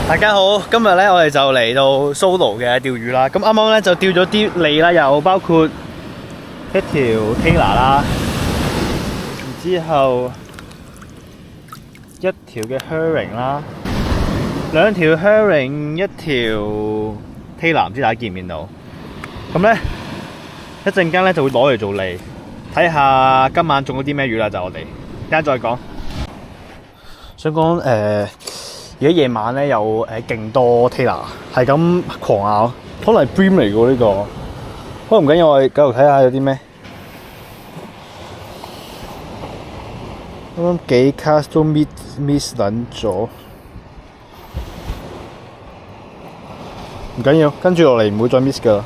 大家好，今日咧我哋就嚟到 solo 嘅釣魚啦。咁啱啱咧就釣咗啲脷啦，又包括一條 Tailor 啦，然之後一條嘅 Herring 啦，兩條 Herring， 一條 Tailor， 唔知大家見唔見到？咁咧一陣間咧就會攞嚟做脷，睇下今晚中咗啲咩魚啦。就我哋陣間再講。想講而家夜晚咧有勁多 Tailor 係咁狂咬，可能係 bream 嚟嘅喎呢個。不過唔緊要，我哋繼續睇下有啲咩。啱啱幾 cast 都 miss 撚咗，唔緊要，跟住落嚟唔會再 miss 㗎。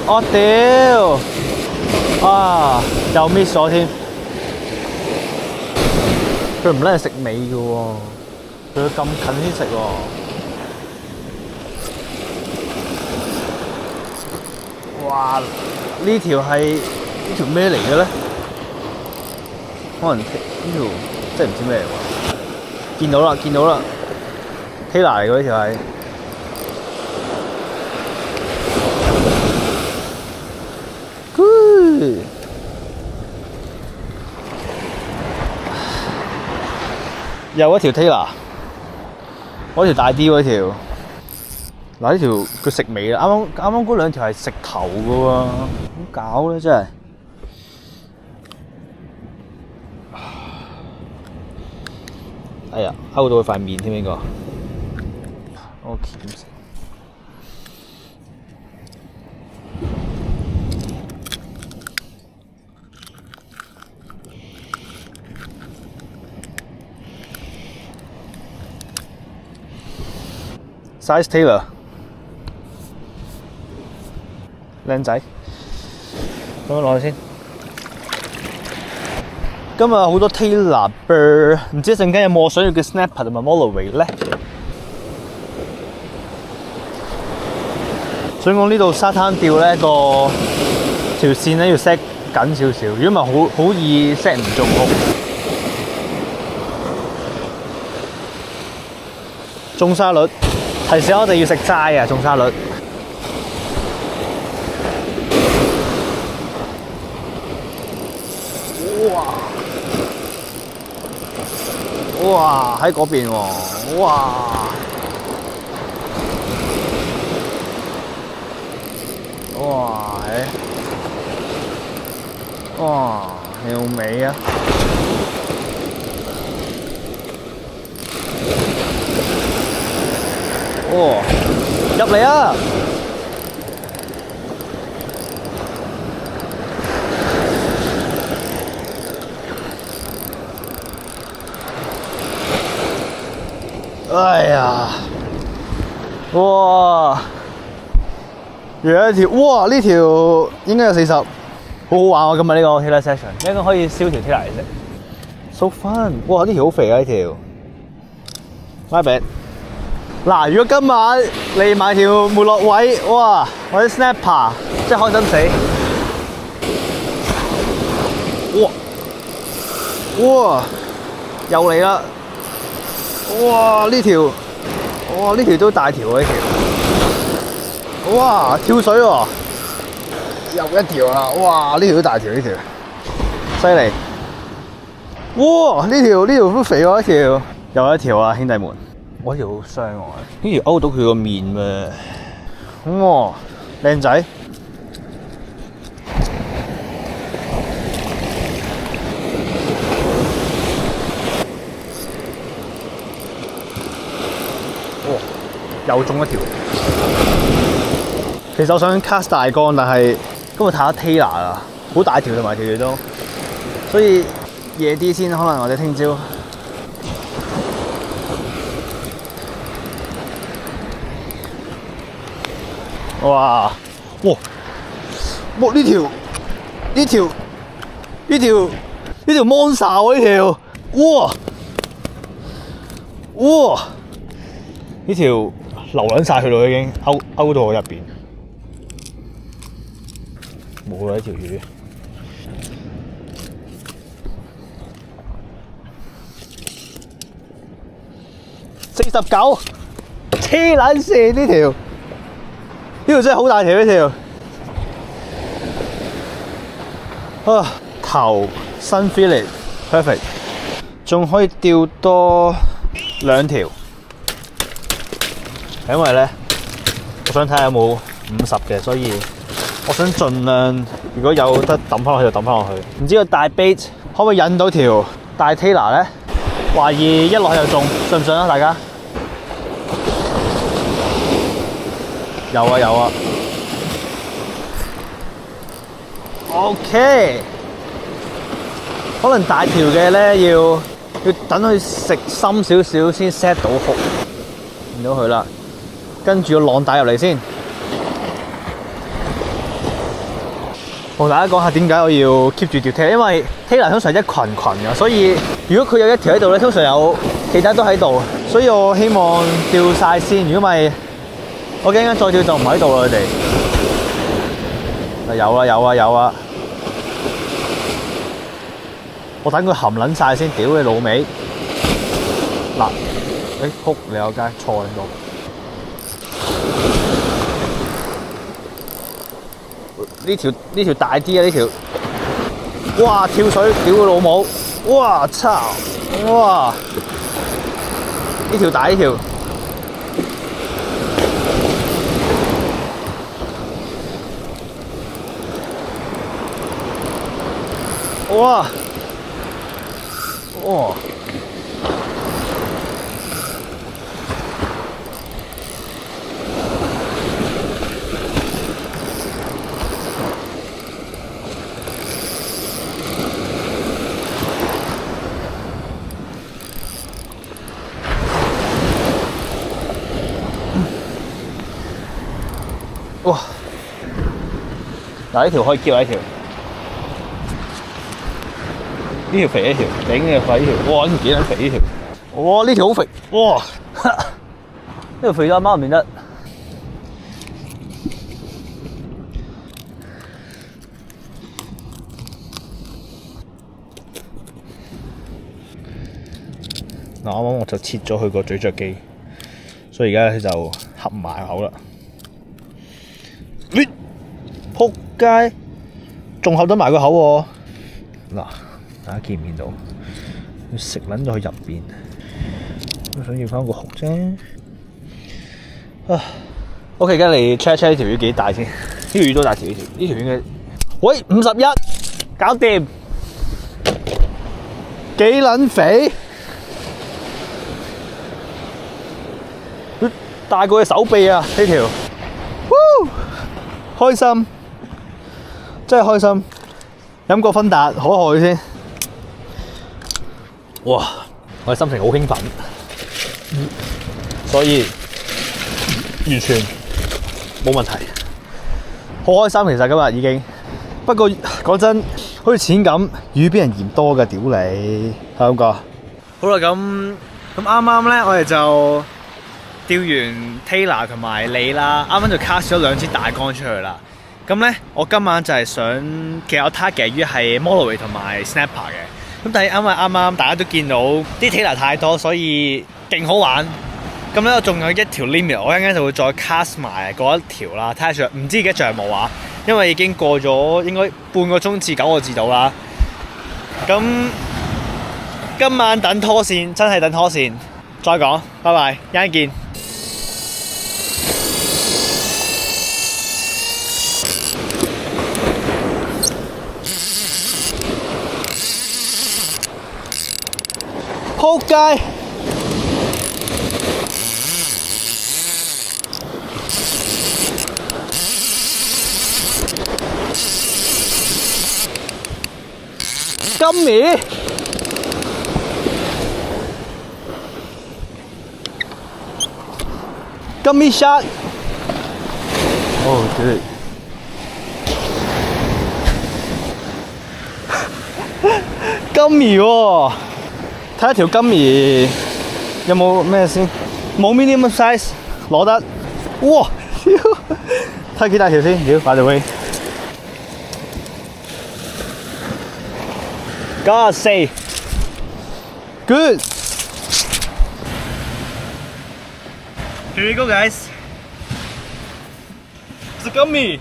我屌！啊，又 miss 咗添。佢唔撚係食尾嘅喎，佢要咁近先食喎。哇！呢條咩嚟嘅咧？可能呢條真係唔知咩嚟喎。見到啦，Tailor 嚟嘅呢條係。又一條 Tailor， 嗰條大啲嗰條。嗱呢條佢食尾啦，啱啱嗰兩條係食頭嘅喎，點搞咧真係？哎呀，勾到佢塊面添呢個。OK， 點食？size Tailor， 靚仔，咁樣攞去先。今日好多 Tailor bird， 唔知一陣間有冇我想要嘅 snapper 同埋 Molloway 咧？所以講呢度沙灘釣咧個條線咧要 set 緊少少，如果唔係好易 set 唔中屋。中沙律。提醒我哋要食齋啊！中沙律，哇喺嗰邊喎，哇有味啊！入嚟啊！哎呀！哇！有一條，哇！呢條應該有40，好好玩喎！今日呢個 Tailor session， 應該可以燒條 Tailor 嚟食。So fun！ 哇！呢條好肥啊！呢條。My bad。嗱，如果今晚嚟埋條梅洛位，哇，或者 snapper， 真係開心死！哇，又嚟啦！哇，呢條都大條喎，呢條。哇，跳水喎！又一條啦！哇，呢條都大條，呢條，犀利！哇，呢條都肥喎，呢條。又一條啊，兄弟們！嗰條好傷喎，呢條勾到佢個面咩？哇，靚仔！哇，又中一條。其實我想 cast 大竿，但係今日太多 Tailor 啦，好大條同埋條條都，所以夜啲先，可能我哋聽朝。哇！哇！哇！呢條 monster 喎呢條，哇！哇！呢條流撚晒去到已經勾到我入邊，冇啦呢條魚。49，黐撚線呢條真係好大條呢條。啊，頭新 fillet perfect， 仲可以釣多2條，因為咧，我想睇下有冇50嘅，所以我想盡量如果有得抌翻落去就抌翻落去。唔知個大 bait 可唔可以引到條大 tailor 咧？懷疑一落去就中，信唔信啊？大家有啊有啊。OK， 可能大條嘅咧要等佢食深少少先 set 到hook，見到佢啦，跟住個浪帶入嚟先。同大家講下點解我要 keep 住條 tailor， 因為 tailor 通常一群㗎，所以如果佢有一條喺度咧，通常有其他都喺度，所以我希望釣晒先。如果唔係，我驚再釣就唔喺度啦，佢哋。有啊有啊有啊！我等佢含撚晒先，屌你老味！嗱，仆你有街錯喺度。呢條大啲啊！呢條，哇跳水，屌佢老母！哇操！哇！呢條大呢條。哇！哦，哇！嗱，呢條可以叫呢條。呢條肥呢條，頂你個肺呢條，哇！呢條幾撚肥呢條，哇！呢條好肥，哇！呢條肥到阿媽唔認得。嗱，啱啱我就切咗佢個咀嚼肌，所以而家佢就合埋口啦。仆街，仲合得埋個口喎！嗱。大家見唔見到？要食撚咗去入邊，我想要翻個殼啫。OK， 而家嚟 check 呢條魚幾大先？呢條魚都大條，呢條魚嘅，喂51，搞掂，幾撚肥？大過隻手臂啊！呢條，開心，真係開心。飲個芬達可愛先。哇！我嘅心情好興奮，所以完全冇問題，好開心。其實今日已經，不過講真，好似錢咁，魚俾人嫌多㗎，屌你，係咁講。好啦，咁啱啱咧，我哋就釣完 tailor 同埋脷啦，啱啱就 cast 咗2支大竿出去啦。咁咧，我今晚就係想，其實我 target 魚係 Molloway 同埋 snapper 嘅。咁但係因為啱啱大家都見到啲 tailor 太多，所以勁好玩。咁咧我仲有一條 limit， 我一陣間就會再 cast 埋嗰一條啦，睇下唔知而家仲有冇啊？因為已經過咗應該半個鐘至9個字到啦。咁今晚等拖線，真係等拖線。再講，拜拜，一陣見。仆街！金魚，Gummy shark！ Oh dude！ 金魚喎，睇下條金魚有冇咩先？冇 medium size 攞得。哇！睇幾大條先？屌，by the way。God say good. Here we go, guys. It's a gummy.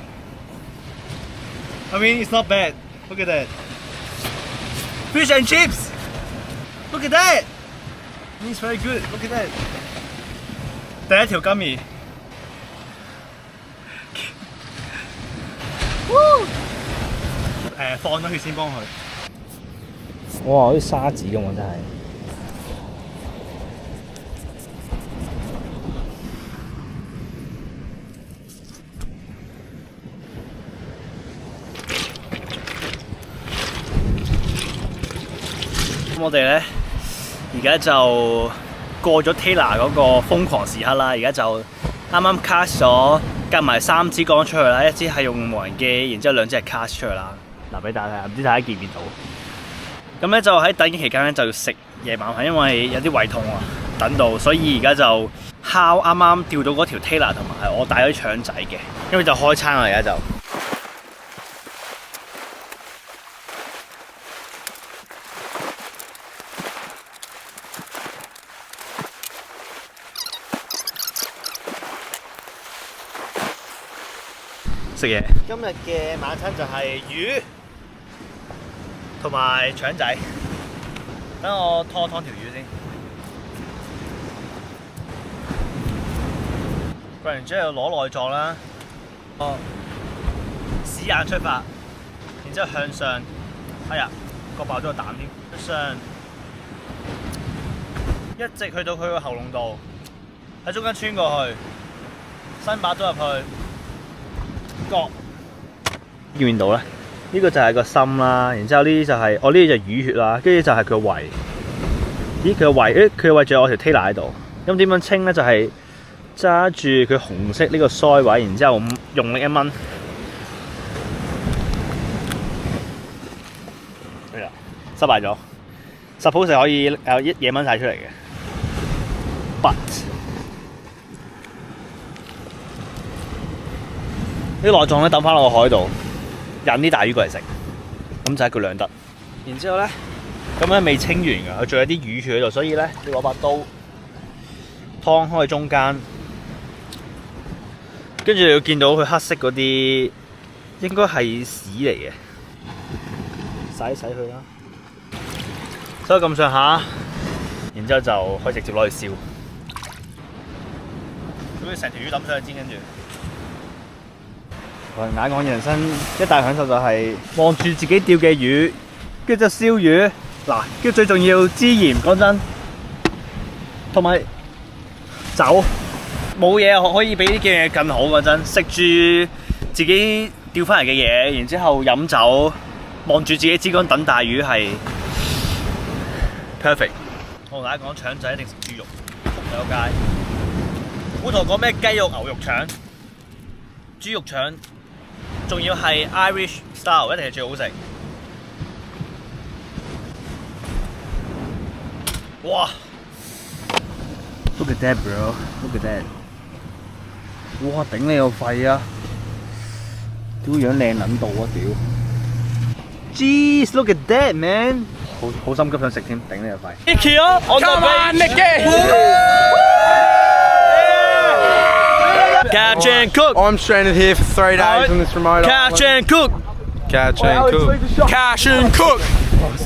I mean, it's not bad. Look at that. Fish and chips. Look at that. It's very good. Look at that. 第一條 gummy. Woo! 放咗佢先幫佢。哇！好似沙子咁喎，真係。咁我哋咧，而家就過咗 Taylor 嗰個瘋狂時刻啦。而家就啱啱 cast 咗，夾埋3支竿出去啦。一支係用無人機，然之後2支係 cast 出去啦。嗱，俾大家睇下，唔知大家見唔見到？咁咧就喺等嘅期間咧就要食夜晚飯，因為有啲胃痛啊，等到，所以而家就烤啱啱釣到嗰條 Taylor 同埋我帶咗啲腸仔嘅，因為就開餐啦而家就。食嘢。今日嘅晚餐就係魚同埋腸仔。等我拖條魚先。過完之後攞內臟啦，屎眼出發，然之後向上，哎呀，割爆咗個膽添，向上，一直去到佢個喉嚨度，喺中間穿過去，伸把刀入去。角見唔見到咧？呢個就係個心啦，然之後呢啲就係呢啲就係魚血啦，跟住就係佢個胃。咦，佢個胃，佢個胃仲有我條 Taylor 喺度。咁點樣清咧？就係揸住佢紅色呢個腮位，然之後用力一掹。係啦，失敗咗。suppose 係可以有一嘢掹晒出嚟嘅 ，but 啲內臟咧抌翻落個海度，引啲大魚過嚟食，咁就一舉兩得。然之後咧，咁樣未清完㗎，佢仲有啲魚血喺度，所以咧要攞把刀劏開中間，跟住你要見到佢黑色嗰啲，應該係屎嚟嘅，洗一洗佢啦。所以咁上下，然之後就可以直接攞去燒。咁你成條魚抌上去煎，跟住。眼看人生一大享受就係望住自己釣嘅魚，跟住就燒魚。嗱，跟住最重要孜鹽，講真，同埋酒，冇嘢可以比呢件嘢更好。講真，食住自己釣翻嚟嘅嘢，然之後飲酒，望住自己支竿等大魚係 perfect。我同大家講，腸仔一定食豬肉，仆有街。我同我講咩雞肉、牛肉腸、豬肉腸。仲要係 Irish style， 一定係最好食。哇 ！Look at that, bro! Look at that！ 哇！頂你個肺啊！屌樣靚撚到啊！屌 ！Jeez! Look at that, man！ 好心急想食添，頂你個肺。Nicky 啊 ！Come on, Nicky！ Catch and cook. I'm stranded here for 3 days on this remote Catch island. and cook. Catch and cook. Cash and cook.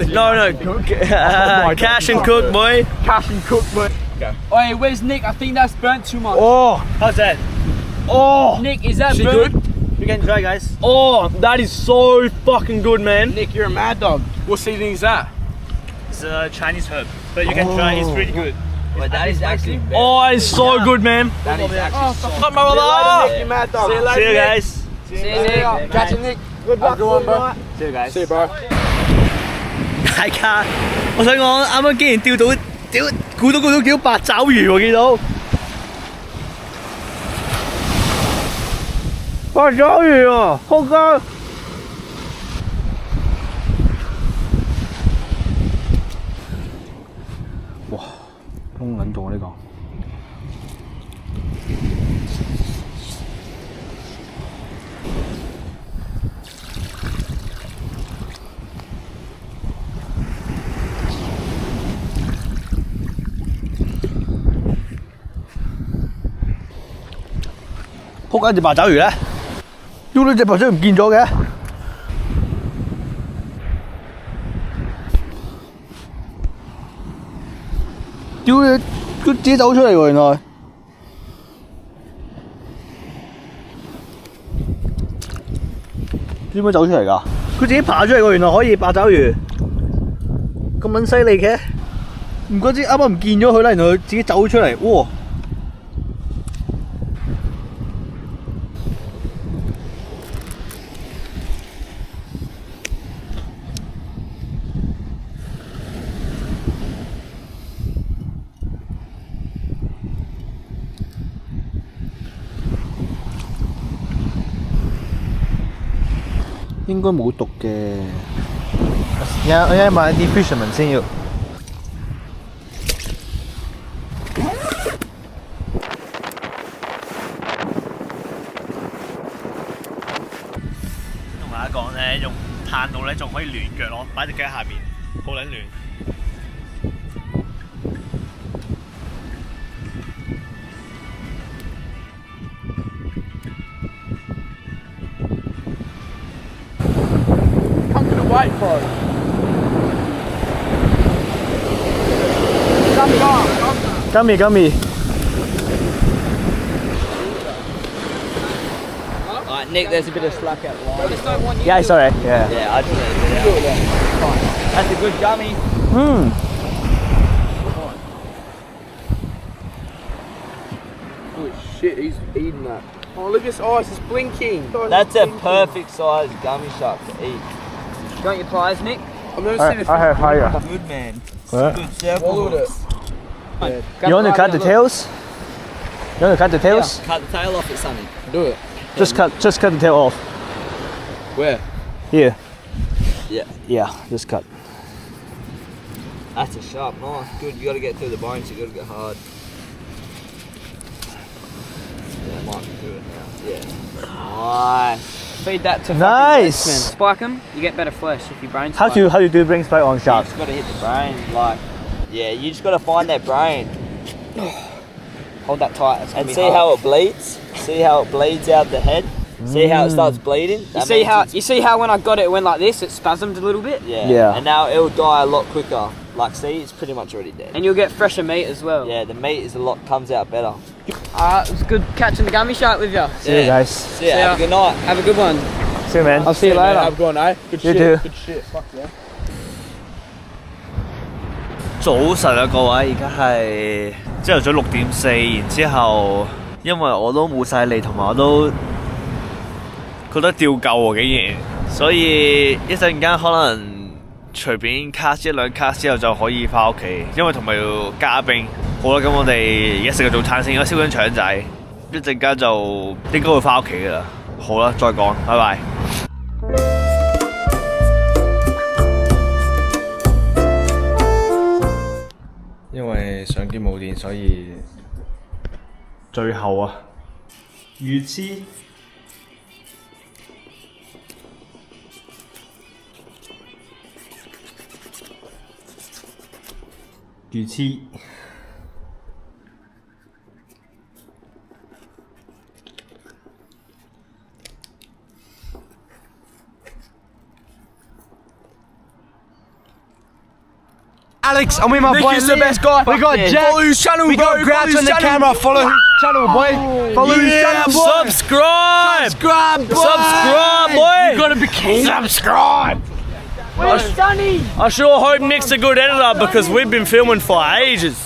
No. Cash and cook, boy. Cash and cook, boy. Hey, where's Nick? I think that's burnt too much. Oh, how's that? Oh, Nick, is that She burnt? good? You can try, guys. Oh, that is so fucking good, man. Nick, you're a mad dog. What seasoning is that? It's a Chinese herb, but you can try. It's really good. But that is actually Oh, it's so good, man. that is actually so Up, my brother. Nick, you mad dog. See you guys. See you, Nick. Catch you, Nick. Good luck, bro. See you guys. See you, bro. 大家，我想講啱啱竟然釣到，估到叫八爪魚喎，見到八爪魚啊，好㗎！哇，通撚重啊呢個。仆街隻八爪魚咧，屌你隻八爪魚唔見咗嘅，屌你佢自己走出嚟喎原來，點樣走出嚟㗎？佢自己爬出嚟喎原來可以八爪魚，咁撚犀利嘅，唔怪之啱啱唔見咗佢啦，原來佢自己走出嚟，哇！應該冇毒嘅。我而家買啲 fisherman 先要。同大家講咧，用炭爐咧仲可以暖腳咯，擺隻腳喺下面，好撚暖。Wait for it. Gummy. Alright, Nick, there's a bit of slack out the line. Yeah, sorry. Yeah. Yeah, I just need to get out. That's a good gummy. Holy shit, he's eating that. Oh, look at his eyes, it's blinking. That's a perfect size gummy shark to eat. You want your pliers, Nick? I've never seen a I have higher. Good man. What? Good circle. Swallowed it. You want to cut the tails? You want to cut the tails? Cut the tail off it, Sonny. Do it. Just cut the tail off. Where? Here. Yeah. Yeah, just cut. That's a sharp knife. Good, you got to get through the bones, you got to get hard. Yeah, might be good now. Yeah. Nice. Feed that to Nice. fucking Westman. Spike them, you get better flesh if you brain How spike. do you do brain spike on You sharks? just got to hit the brain, like. Yeah, you just got to find their brain. Hold that tight. It's gonna And be see hard. how it bleeds? See how it bleeds out the head? See how it starts bleeding? You That see means how it's- when I got it, it went like this, it spasmed a little bit, Yeah. Yeah. And now it'll die a lot quicker. Like, see, it's pretty much already dead. and you'll get fresher meat as well. Yeah, the meat is comes out better. It was good catching the gummy shark with you. See you guys. See ya, have a good night. Have a good one. See you, man. I'll see you later. Have a good one, eh? Good You shit. too. Good shit. Fuck yeah. 早晨啊，各位，而家係朝頭早6:04，然之後因為我都冇晒力，同埋我都覺得吊夠喎，竟然，所以一陣間可能隨便卡一兩卡之後就可以翻屋企，因為同埋要加冰。好啦，咁我哋而家食個早餐先，我燒緊腸仔，一陣間就應該會翻屋企噶啦。好啦，再講，拜拜。因為相機冇電，所以最後啊，魚翅。魚翅。Alex, I'm with my boy. Nick is the best guy. We got Yeah. Jack. Follow his channel, we got Grouch on the camera. Follow his channel, boy. Follow his channel, boy. Subscribe! Subscribe, boy. Subscribe, boy! You gotta be keen. Subscribe. I sure hope Nick's a good editor because we've been filming for ages.